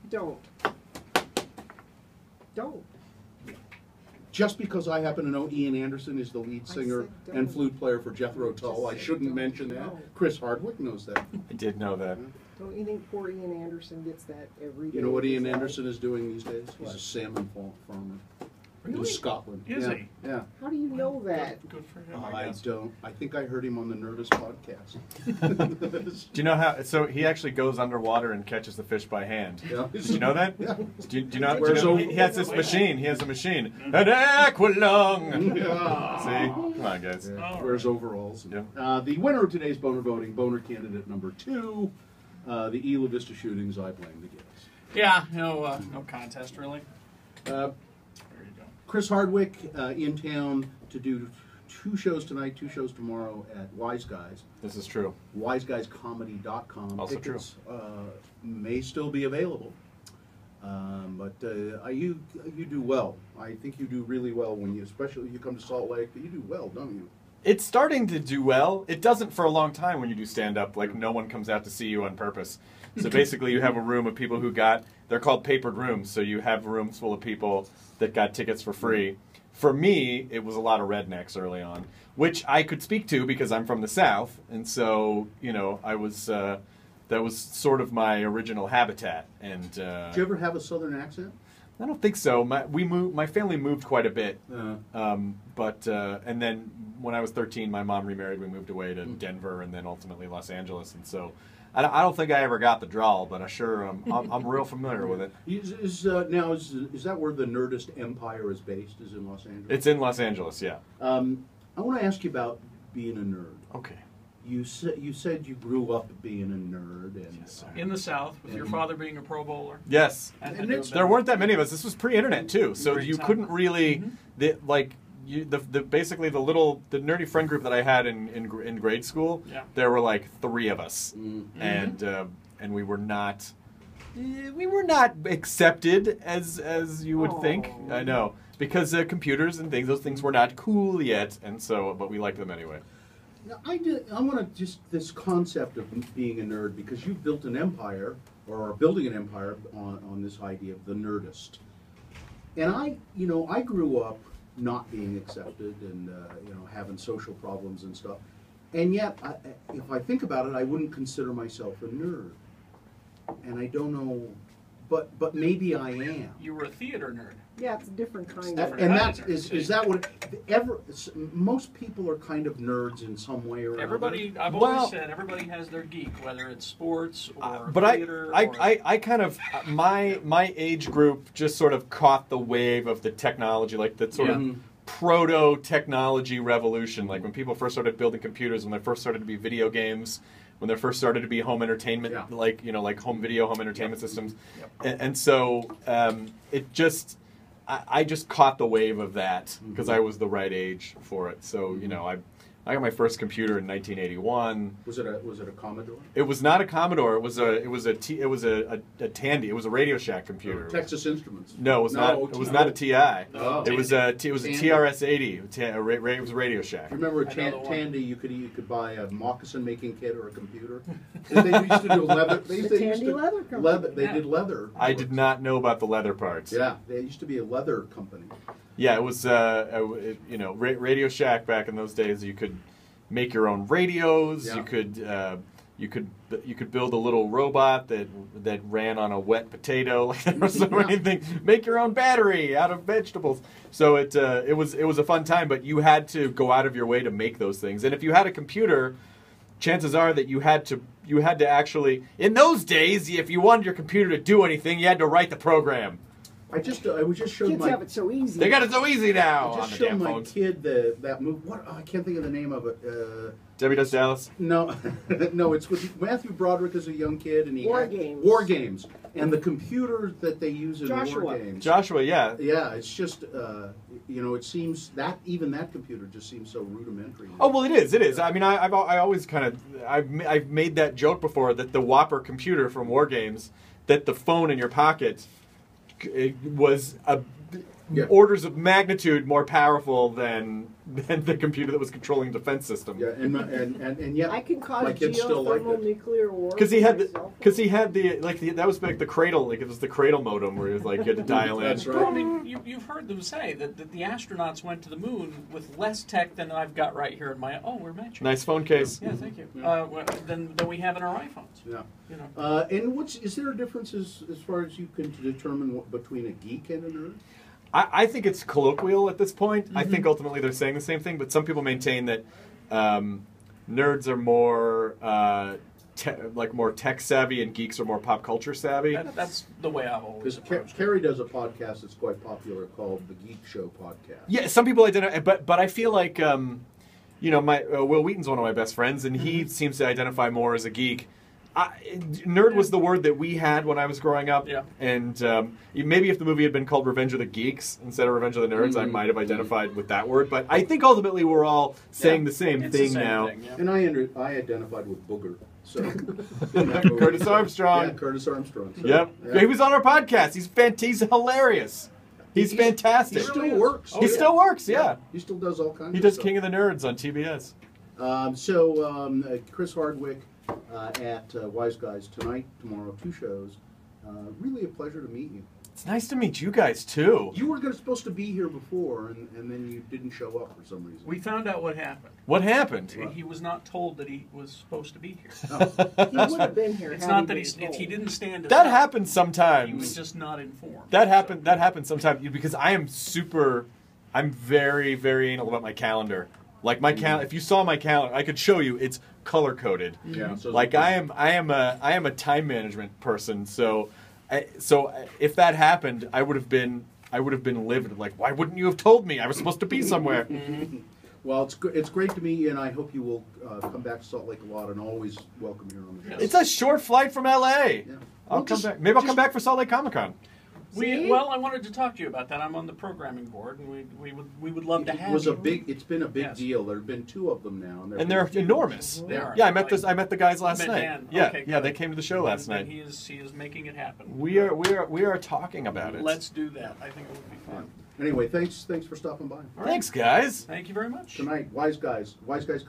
Don't. Don't. Just because I happen to know Ian Anderson is the lead singer and flute player for Jethro Tull, I shouldn't mention that. Chris Hardwick knows that. I did know that. Don't you think poor Ian Anderson gets that every day? You know what Ian Anderson is doing these days? He's a salmon farmer. In Scotland. Is he? Yeah. How do you know that? Good for him. I don't. I think I heard him on the Nerdist podcast. Do you know how? So he actually goes underwater and catches the fish by hand. Yeah. Did you know that? Yeah. Do you know? He has this machine. He has a machine. An aqualung. Yeah. See? Come on, guys. Yeah. Wears overalls. Yeah. The winner of today's boner voting, boner candidate number 2, the Isla Vista shootings. I blame the kids. Yeah, no contest really. Chris Hardwick in town to do 2 shows tonight, 2 shows tomorrow at WiseGuys. This is true. WiseGuysComedy.com. Also Tickets, may still be available, but you do well. I think you do really well when you, especially when you come to Salt Lake. You do well, don't you? It's starting to do well. It doesn't for a long time when you do stand-up. Like, no one comes out to see you on purpose. So basically you have a room of people who they're called papered rooms, so you have rooms full of people that got tickets for free. For me, it was a lot of rednecks early on, which I could speak to because I'm from the South, and so, you know, I was, that was sort of my original habitat. And did you ever have a Southern accent? I don't think so. My family moved quite a bit, but and then when I was 13, my mom remarried. We moved away to Denver and then ultimately Los Angeles, and so I don't think I ever got the drawl, but I'm real familiar with it. Is that where the Nerdist Empire is based? Is in Los Angeles? It's in Los Angeles, yeah. I want to ask you about being a nerd. Okay. You said you grew up being a nerd, and yes, in the South, with your father being a Pro Bowler. Yes, and there weren't that many of us. This was pre-internet too, so you couldn't really basically the nerdy friend group that I had in grade school. Yeah. There were like 3 of us, and we were not accepted as you would think. I know, because computers and those things were not cool yet, and so but we liked them anyway. I want to just this concept of being a nerd, because you've built an empire, or are building an empire on this idea of the Nerdist. And I grew up not being accepted and having social problems and stuff. And yet, if I think about it, I wouldn't consider myself a nerd. And I don't know, but maybe I am. You were a theater nerd. Yeah, it's a different kind of. And is that what most people are kind of nerds in some way or everybody? I've always said everybody has their geek, whether it's sports or theater. I kind of my age group just sort of caught the wave of the technology, like that sort of proto technology revolution. Like when people first started building computers, when there first started to be video games. When there first started to be home entertainment, like home entertainment systems, and so I just caught the wave of that because I was the right age for it. So I got my first computer in 1981. Was it a Commodore? It was not a Commodore. It was a Tandy. It was a Radio Shack computer. Texas Instruments. No, it was not. It was not a TI. Oh. It was a TRS-80. It was a Radio Shack. You remember Tandy? You could buy a moccasin making kit or a computer. They used to do leather. The Tandy leather company. They did leather. I did not know about the leather parts. Yeah, they used to be a leather company. Yeah, it was, Radio Shack back in those days. You could make your own radios. Yeah. You could build a little robot that ran on a wet potato. Like there were so many things. Make your own battery out of vegetables. So it was a fun time. But you had to go out of your way to make those things. And if you had a computer, chances are that you had to actually, in those days, if you wanted your computer to do anything, you had to write the program. I was just showing kids have it so easy. They got it so easy now. I just showed my kid that movie. I can't think of the name of it. Debbie Does Dallas? No, no. It's with Matthew Broderick as a young kid, and War Games. War Games, and the computer that they use in War Games. Joshua, yeah. Yeah, it's just it seems that even that computer just seems so rudimentary. Oh well, it is. It is. I mean, I always kind of I've made that joke before that the Whopper computer from War Games, that the phone in your pocket. It was orders of magnitude more powerful than the computer that was controlling the defense system. Yeah, and yet I can cause my kids still like geothermal it. nuclear war. Because he had that was like the cradle, like it was the cradle modem where it was like you had to dial in. That's right. Well, I mean, you've heard them say that the astronauts went to the moon with less tech than I've got right here in my. Oh, we're matching. Nice phone case. Yeah, thank you. Yeah. Than we have in our iPhones. Yeah. You know. And is there a difference as far as you can determine between a geek and a nerd? I think it's colloquial at this point. I think ultimately they're saying the same thing, but some people maintain that nerds are more more tech savvy and geeks are more pop culture savvy. That's the way I've always approached it. Carrie does a podcast that's quite popular called the Geek Show Podcast. Yeah, some people identify, but I feel like my Will Wheaton's one of my best friends, and he seems to identify more as a geek. Nerd was the word that we had when I was growing up, and maybe if the movie had been called Revenge of the Geeks instead of Revenge of the Nerds, I might have identified with that word. But I think ultimately we're all saying the same thing now. And I identified with Booger. So Curtis Armstrong. Yeah, Curtis Armstrong. So, yep, yeah. he was on our podcast. He's hilarious. He's fantastic. He still works. He still works. Yeah. He still does all kinds. He of does stuff. King of the Nerds on TBS. Chris Hardwick at Wise Guys tonight, tomorrow, 2 shows. Really a pleasure to meet you. It's nice to meet you guys too. You were supposed to be here before, and then you didn't show up for some reason. We found out what happened. What happened? He was not told that he was supposed to be here. He would have been here. It's had not he that been told. he didn't stand. That up. happens sometimes. He was just not informed. That happens sometimes because I'm very, very anal about my calendar. Like my calendar, if you saw my calendar, I could show you. It's color coded. Yeah. So like I am a time management person. So if that happened, I would have been livid. Like, why wouldn't you have told me? I was supposed to be somewhere. Well, it's great to meet you, and I hope you will come back to Salt Lake a lot, and always welcome here on the show. It's a short flight from LA. Yeah. I'll come back. Maybe I'll come back for Salt Lake Comic Con. Well, I wanted to talk to you about that. I'm on the programming board, and we would love to have you. It's been a big deal. There have been 2 of them now, and they're enormous. They are. Yeah, I met the guys last night. Dan. Yeah, Okay, yeah, they came to the show last night. He is making it happen. We are talking about it. Let's do that. I think it would be fun. Anyway, thanks for stopping by. Thanks, guys. Thank you very much. Tonight, Wise Guys Comedy.